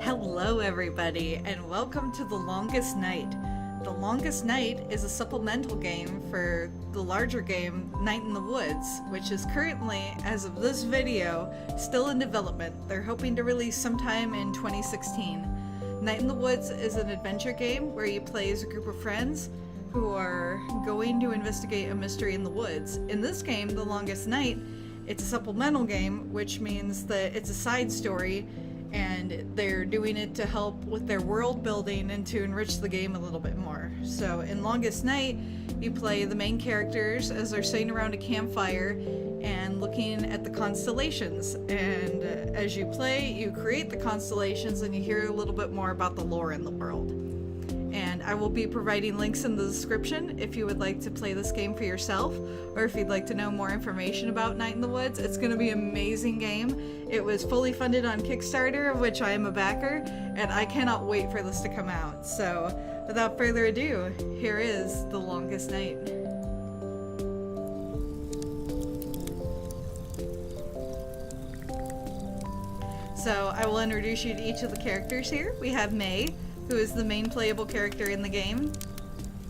Hello everybody, and welcome to The Longest Night. The Longest Night is a supplemental game for the larger game Night in the Woods, which is currently, as of this video, still in development. They're hoping to release sometime in 2016. Night in the Woods is an adventure game where you play as a group of friends who are going to investigate a mystery in the woods. In this game, The Longest Night, it's a supplemental game, which means that it's a side story and they're doing it to help with their world building and to enrich the game a little bit more. So in Longest Night, you play the main characters as they're sitting around a campfire and looking at the constellations. And as you play, you create the constellations and you hear a little bit more about the lore in the world. And I will be providing links in the description if you would like to play this game for yourself, or if you'd like to know more information about Night in the Woods. It's going to be an amazing game. It was fully funded on Kickstarter, of which I am a backer, and I cannot wait for this to come out. So, without further ado, here is The Longest Night. So, I will introduce you to each of the characters here. We have May, who is the main playable character in the game.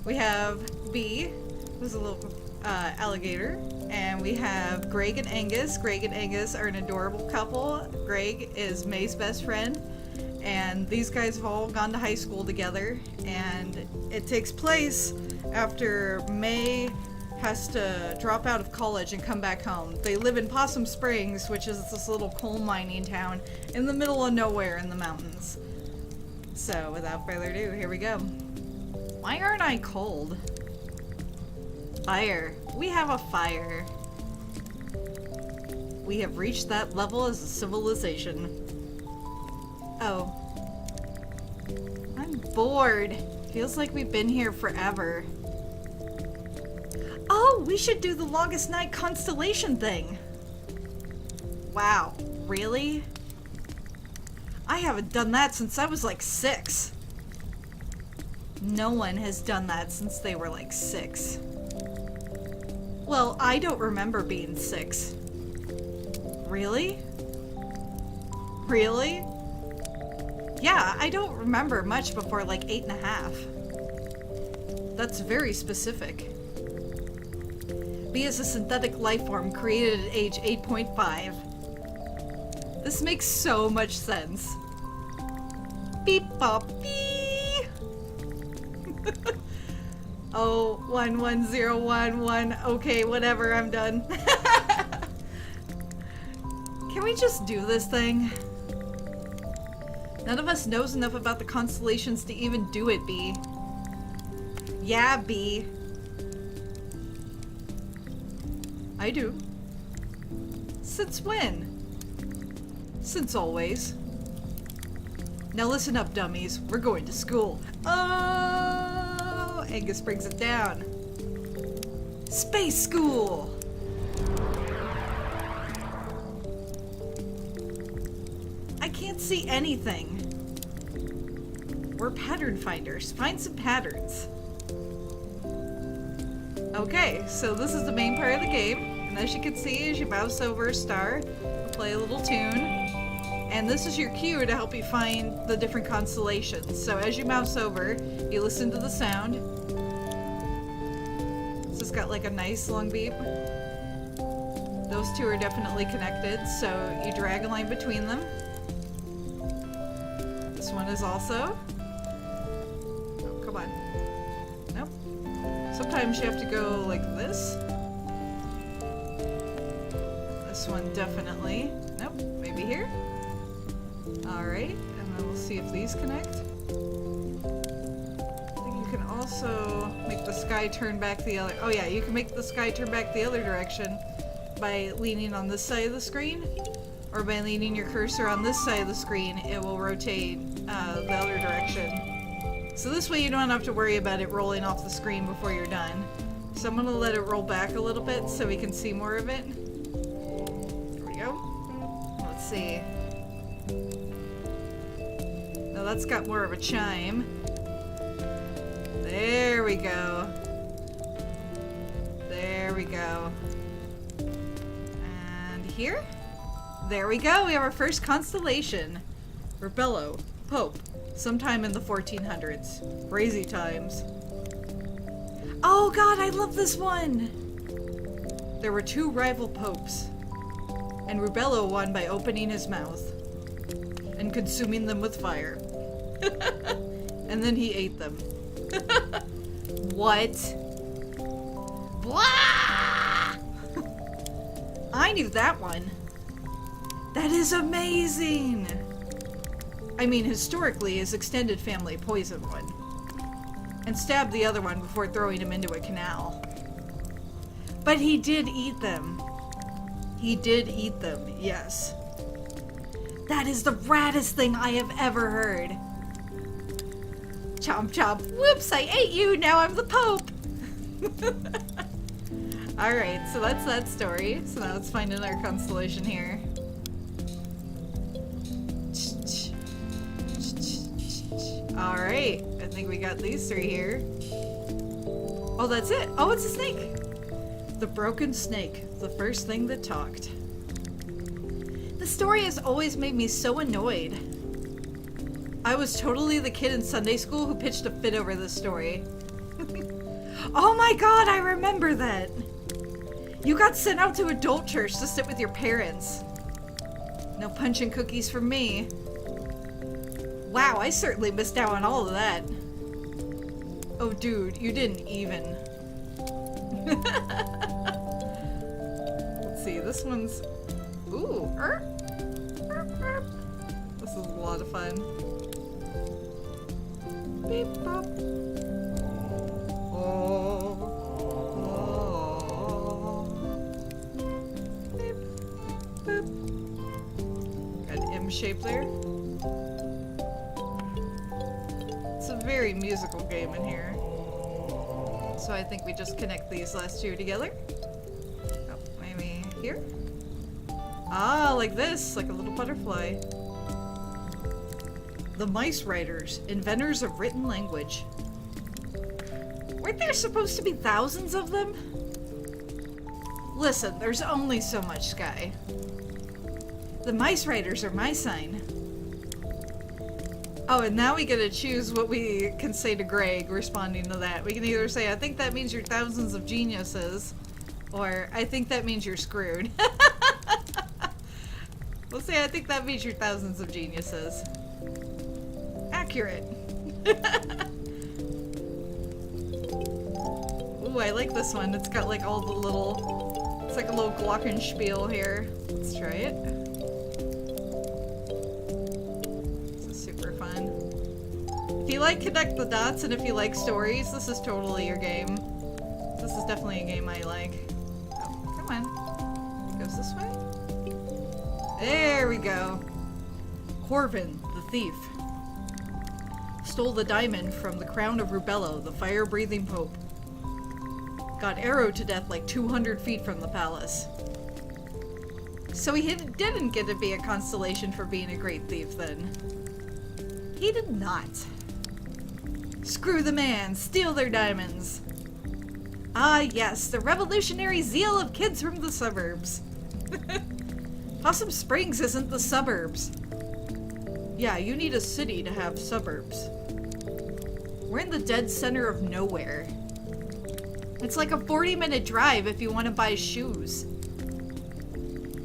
We have Bee, who's a little alligator. And we have Greg and Angus. Greg and Angus are an adorable couple. Greg is May's best friend. And these guys have all gone to high school together. And it takes place after May has to drop out of college and come back home. They live in Possum Springs, which is this little coal mining town in the middle of nowhere in the mountains. So, without further ado, here we go. Why aren't I cold? Fire. We have a fire. We have reached that level as a civilization. Oh. I'm bored. Feels like we've been here forever. Oh, we should do the Longest Night constellation thing. Wow. Really? I haven't done that since I was like 6. No one has done that since they were like 6. Well, I don't remember being 6. Really? Really? Yeah, I don't remember much before like 8.5. That's very specific. B is a synthetic life form created at age 8.5. This makes so much sense. Beep bop bee. Oh, 11011. Okay, whatever, I'm done. Can we just do this thing? None of us knows enough about the constellations to even do it, B. Yeah, B. I do. Since when? Since always. Now listen up, dummies. We're going to school. Oh! Angus brings it down. Space school! I can't see anything. We're pattern finders. Find some patterns. Okay, so this is the main part of the game. And as you can see, as you mouse over a star, you'll play a little tune. And this is your cue to help you find the different constellations. So as you mouse over, you listen to the sound. This has got like a nice long beep. Those two are definitely connected, so you drag a line between them. This one is also. Oh, come on. Nope. Sometimes you have to go like this. This one definitely. Nope, maybe here. Alright, and then we'll see if these connect. I think you can also make the sky turn back the other... Oh yeah, you can make the sky turn back the other direction by leaning on this side of the screen, or by leaning your cursor on this side of the screen, it will rotate the other direction. So this way you don't have to worry about it rolling off the screen before you're done. So I'm going to let it roll back a little bit so we can see more of it. There we go. Let's see. Now that's got more of a chime. There we go. There we go. And here? There we go, we have our first constellation. Rebello. Pope. Sometime in the 1400s. Crazy times. Oh god, I love this one! There were 2 rival popes, and Rubello won by opening his mouth and consuming them with fire. And then he ate them. What? Blah! I knew that one. That is amazing! I mean, historically, his extended family poisoned one. And stabbed the other one before throwing him into a canal. But he did eat them. He did eat them, yes. That is the raddest thing I have ever heard. Chomp chomp. Whoops, I ate you, now I'm the Pope! Alright, so that's that story. So now let's find another constellation here. Alright, I think we got these 3 here. Oh, that's it! Oh, it's a snake! The broken snake, the first thing that talked. The story has always made me so annoyed. I was totally the kid in Sunday school who pitched a fit over this story. Oh my god, I remember that! You got sent out to adult church to sit with your parents. No punch and cookies from me. Wow, I certainly missed out on all of that. Oh dude, you didn't even. Let's see, this one's... Ooh, This is a lot of fun. Beep bop. Oh. Beep. Boop. Got an M shape there. It's a very musical game in here. So I think we just connect these last 2 together. Oh, maybe here? Ah, like this, like a little butterfly. The Mice Writers, inventors of written language. Weren't there supposed to be thousands of them? Listen, there's only so much sky. The Mice Writers are my sign. Oh, and now we get to choose what we can say to Greg responding to that. We can either say, I think that means you're thousands of geniuses, or I think that means you're screwed. We'll say, I think that means you're thousands of geniuses. Accurate. Ooh, I like this one. It's got like all the little... It's like a little glockenspiel here. Let's try it. This is super fun. If you like Connect the Dots and if you like stories, this is totally your game. This is definitely a game I like. Oh, come on. It goes this way? There we go. Corvin, the thief. Stole the diamond from the crown of Rubello, the fire-breathing pope. Got arrowed to death like 200 feet from the palace. So he didn't get to be a constellation for being a great thief then. He did not. Screw the man, steal their diamonds. Ah yes, the revolutionary zeal of kids from the suburbs. Possum Springs isn't the suburbs. Yeah, you need a city to have suburbs. We're in the dead center of nowhere. It's like a 40-minute drive if you want to buy shoes.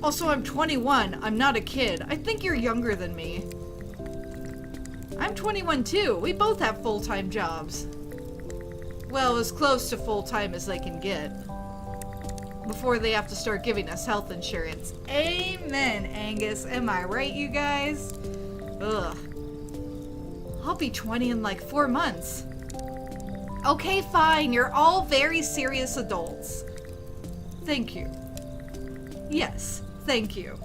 Also, I'm 21. I'm not a kid. I think you're younger than me. I'm 21 too. We both have full-time jobs. Well, as close to full-time as they can get. Before they have to start giving us health insurance. Amen, Angus. Am I right, you guys? Ugh. I'll be 20 in like 4 months. Okay, fine. You're all very serious adults. Thank you. Yes, thank you.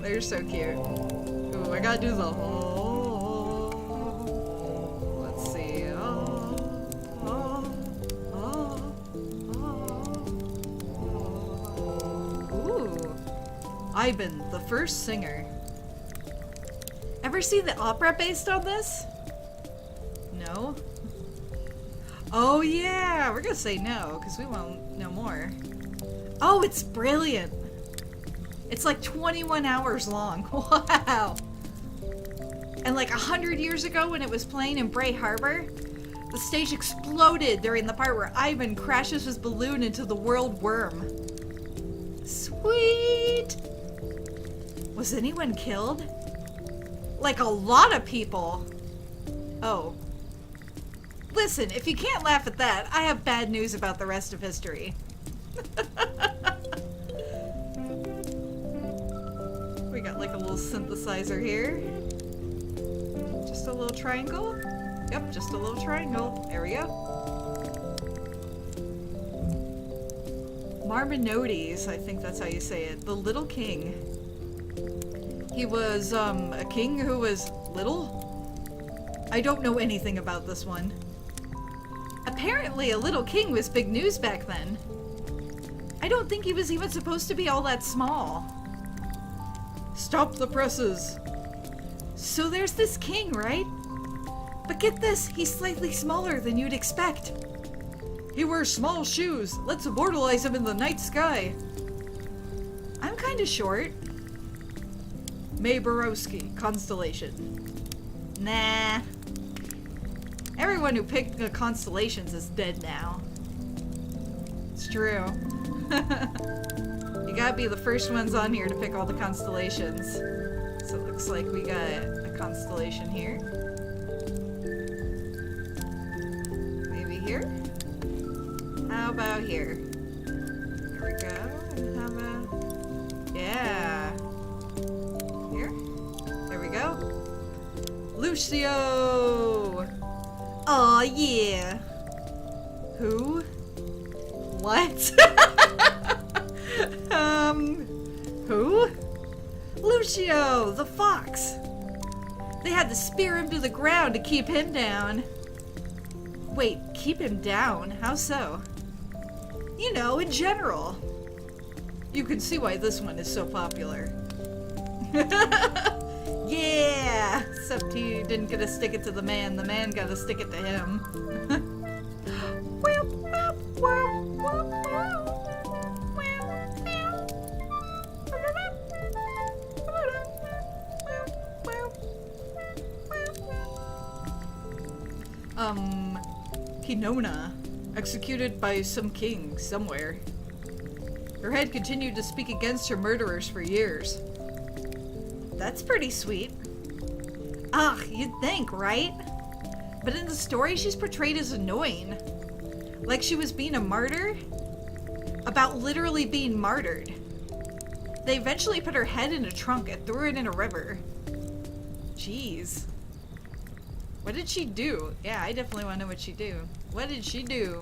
They're so cute. Ooh, I gotta do the whole... Let's see. Ooh. Ivan, the first singer. Ever see the opera based on this? No? Oh yeah, we're gonna say no, because we won't know more. Oh, it's brilliant! It's like 21 hours long. Wow. And like 100 years ago when it was playing in Bray Harbor, the stage exploded during the part where Ivan crashes his balloon into the world worm. Sweet! Was anyone killed? Like a lot of people. Oh. Listen, if you can't laugh at that, I have bad news about the rest of history. We got like a little synthesizer here. Just a little triangle. Yep, just a little triangle. There we go. Marminodes, I think that's how you say it. The Little King. He was, a king who was little? I don't know anything about this one. Apparently, a little king was big news back then. I don't think he was even supposed to be all that small. Stop the presses! So there's this king, right? But get this, he's slightly smaller than you'd expect. He wears small shoes. Let's immortalize him in the night sky. I'm kinda short. May Borowski, constellation. Nah. Everyone who picked the constellations is dead now. It's true. You gotta be the first ones on here to pick all the constellations. So it looks like we got a constellation here. Maybe here? How about here? Here we go. And how about... Yeah. Here? There we go. Lucio! Aw, yeah. Who? What? Who? Lucio, the fox. They had to spear him to the ground to keep him down. Wait, keep him down? How so? You know, in general. You can see why this one is so popular. Yeah! Except he didn't get to stick it to the man got to stick it to him. Hinona, executed by some king somewhere. Her head continued to speak against her murderers for years. That's pretty sweet. Ugh, you'd think, right? But in the story, she's portrayed as annoying. Like she was being a martyr? About literally being martyred. They eventually put her head in a trunk and threw it in a river. Jeez. What did she do? Yeah, I definitely want to know what she do. What did she do?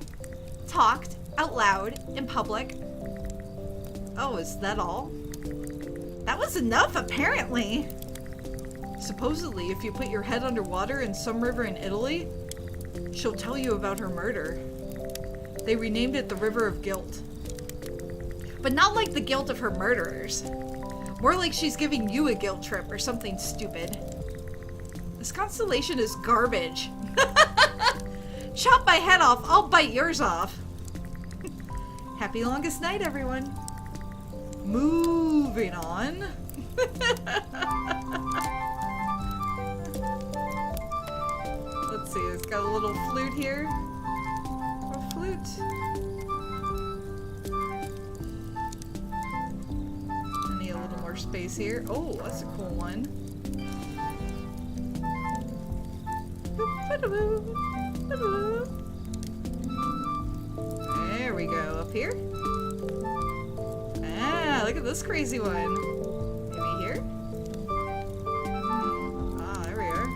Talked out loud in public. Oh, is that all? That was enough, apparently. Supposedly, if you put your head underwater in some river in Italy, she'll tell you about her murder. They renamed it the River of Guilt. But not like the guilt of her murderers. More like she's giving you a guilt trip or something stupid. This constellation is garbage. Chop my head off, I'll bite yours off. Happy longest night, everyone. Moving on. Let's see, it's got a little flute here. A flute. I need a little more space here. Oh, that's a cool one. There we go. Up here. Ah, look at this crazy one. Maybe here? Ah, there we are.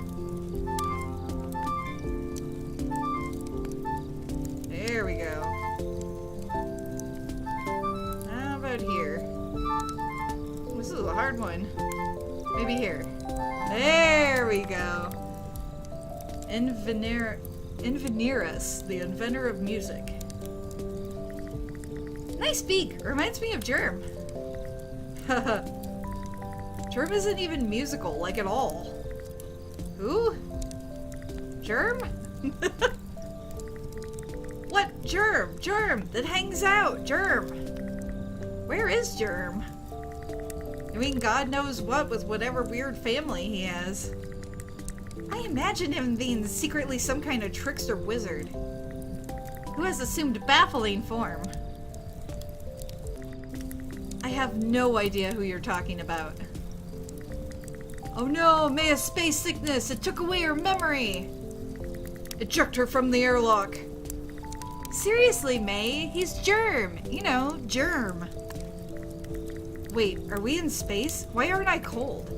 There we go. How about here? This is a hard one. Maybe here. There we go. Inveneris, the inventor of music. Nice beak. Reminds me of Germ. Haha. Germ isn't even musical, like at all. Who? Germ? What? Germ! Germ! That hangs out! Germ! Where is Germ? doing God knows what with whatever weird family he has. I imagine him being secretly some kind of trickster wizard who has assumed baffling form. I have no idea who you're talking about. Oh no, Maya's space sickness! It took away her memory! It jerked her from the airlock. Seriously, May, he's Germ. You know, Germ. Wait, are we in space? Why aren't I cold?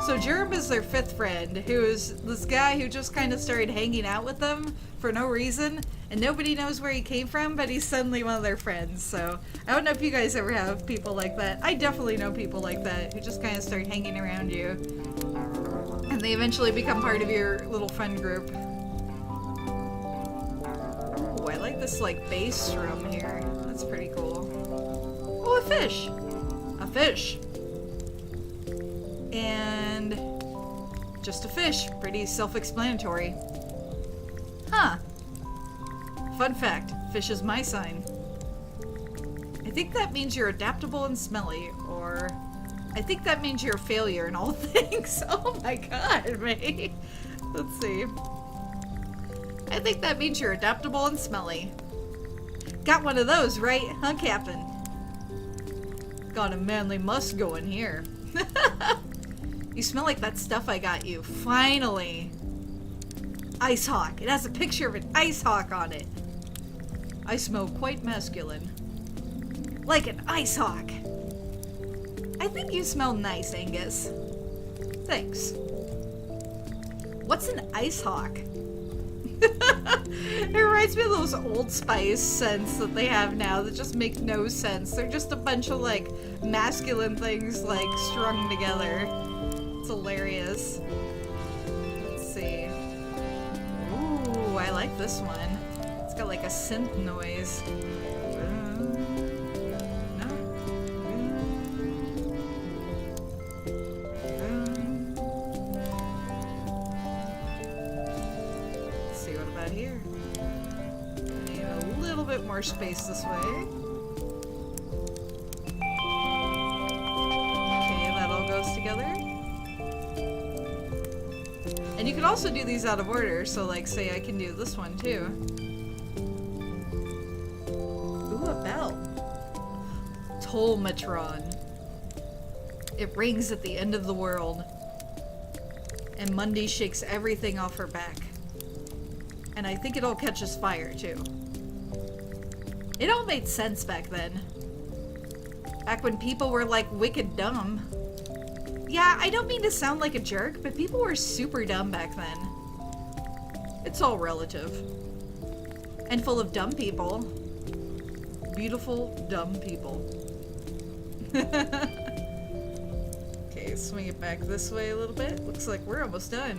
So Germ is their fifth friend, who is this guy who just kind of started hanging out with them for no reason, and nobody knows where he came from, but he's suddenly one of their friends. So I don't know if you guys ever have people like that. I definitely know people like that who just kind of start hanging around you, and they eventually become part of your little friend group. Oh, I like this like bass drum here. That's pretty cool. Oh, a fish! A fish! And just a fish. Pretty self-explanatory. Huh. Fun fact, fish is my sign. I think that means you're adaptable and smelly, or I think that means you're a failure in all things. Oh my god, mate. Let's see. I think that means you're adaptable and smelly. Got one of those, right? Huh, Captain? Got a manly musk going here. You smell like that stuff I got you. Finally. Ice hawk. It has a picture of an ice hawk on it. I smell quite masculine. Like an ice hawk. I think you smell nice, Angus. Thanks. What's an ice hawk? It reminds me of those Old Spice scents that they have now that just make no sense. They're just a bunch of like masculine things like strung together. It's hilarious. Let's see. Ooh, I like this one. It's got like a synth noise. Let's see, what about here? Need a little bit more space this way. Okay, that all goes together. And you can also do these out of order, so like say I can do this one too. Ooh, a bell. Tolmatron. It rings at the end of the world. And Mundy shakes everything off her back. And I think it all catches fire too. It all made sense back then. Back when people were like wicked dumb. Yeah, I don't mean to sound like a jerk, but people were super dumb back then. It's all relative. And full of dumb people. Beautiful, dumb people. Okay, swing it back this way a little bit. Looks like we're almost done.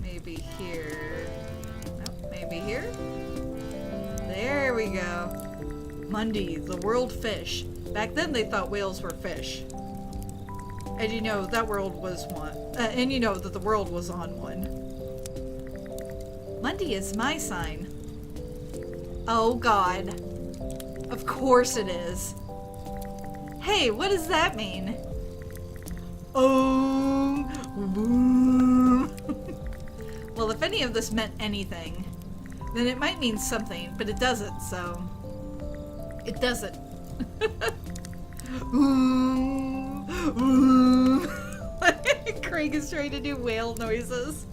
Maybe here. Nope, maybe here. There we go. Mundy, the world fish. Back then they thought whales were fish. And you know, that world was one. And you know that the world was on one. Mundy is my sign. Oh god. Of course it is. Hey, what does that mean? Oh. Well, if any of this meant anything, then it might mean something, but it doesn't, so... It doesn't. Craig is trying to do whale noises.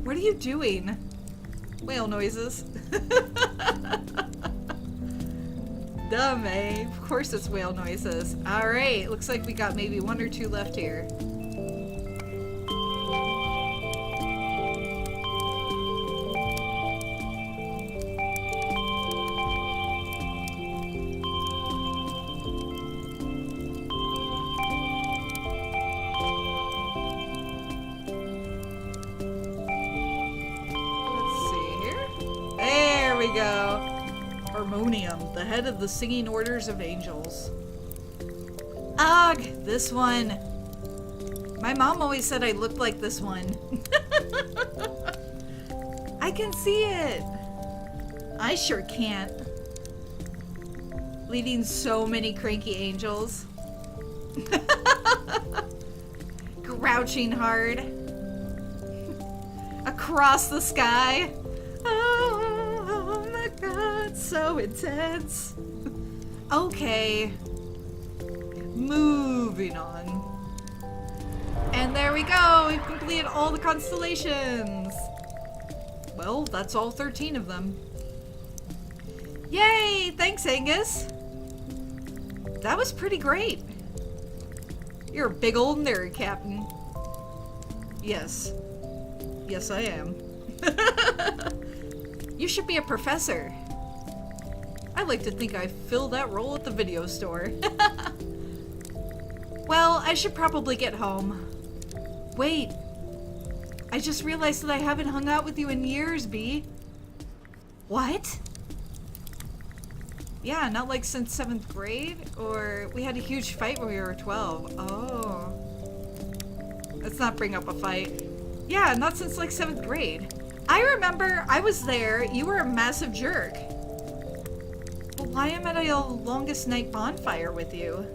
What are you doing? Whale noises. Dumb, eh? Of course it's whale noises. Alright, looks like we got maybe one or two left here. The head of the singing orders of angels. Ugh, this one. My mom always said I looked like this one. I can see it. I sure can't. Leading so many cranky angels. Grouching hard. Across the sky. Oh my god, so intense. Okay. Moving on. And there we go, we've completed all the constellations. Well, that's all 13 of them. Yay! Thanks, Angus. That was pretty great. You're a big old nerd, Captain. Yes. Yes, I am. You should be a professor. I like to think I filled that role at the video store. Well, I should probably get home. Wait. I just realized that I haven't hung out with you in years, Bee. What? Yeah, not like since 7th grade? Or we had a huge fight when we were 12. Oh. Let's not bring up a fight. Yeah, not since like 7th grade. I remember I was there. You were a massive jerk. But why am I at a longest night bonfire with you?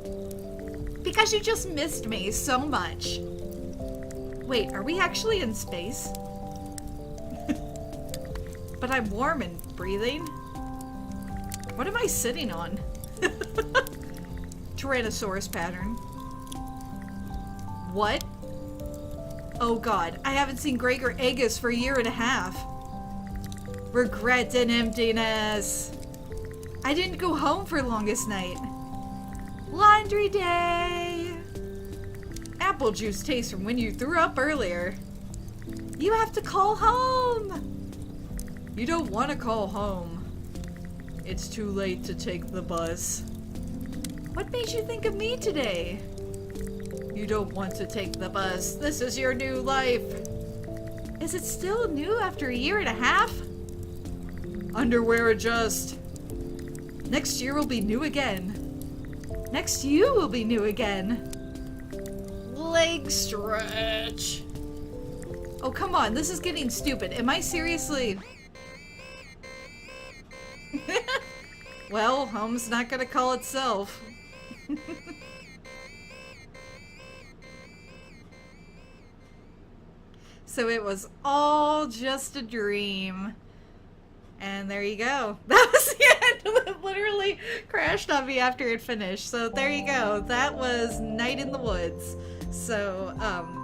Because you just missed me so much. Wait, are we actually in space? But I'm warm and breathing. What am I sitting on? Tyrannosaurus pattern. What? Oh god, I haven't seen Greg or Agus for a year and a half. Regret and emptiness. I didn't go home for longest night. Laundry day. Apple juice taste from when you threw up earlier. You have to call home. You don't want to call home. It's too late to take the bus. What made you think of me today? You don't want to take the bus. This is your new life. Is it still new after a year and a half? Underwear adjust. Next year will be new again. Next you will be new again. Leg stretch. Oh, come on. This is getting stupid. Am I seriously... Well, home's not gonna call itself. So it was all just a dream. And there you go. That was the end. It literally crashed on me after it finished. So there you go. That was Night in the Woods. So,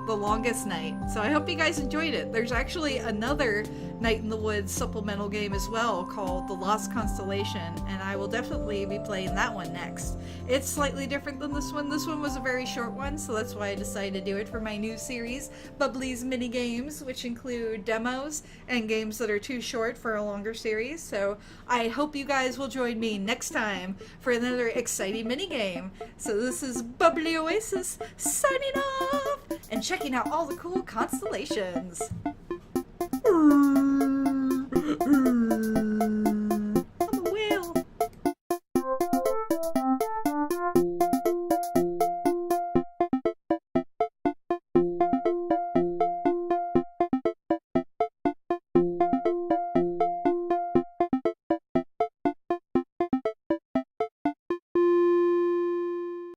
the longest night. So I hope you guys enjoyed it. There's actually another Night in the Woods supplemental game as well called The Lost Constellation, and I will definitely be playing that one next. It's slightly different than this one. This one was a very short one, so that's why I decided to do it for my new series, Bubbly's Mini Games, which include demos and games that are too short for a longer series. So I hope you guys will join me next time for another exciting mini game. So this is Bubbly Oasis signing off and checking out all the cool constellations.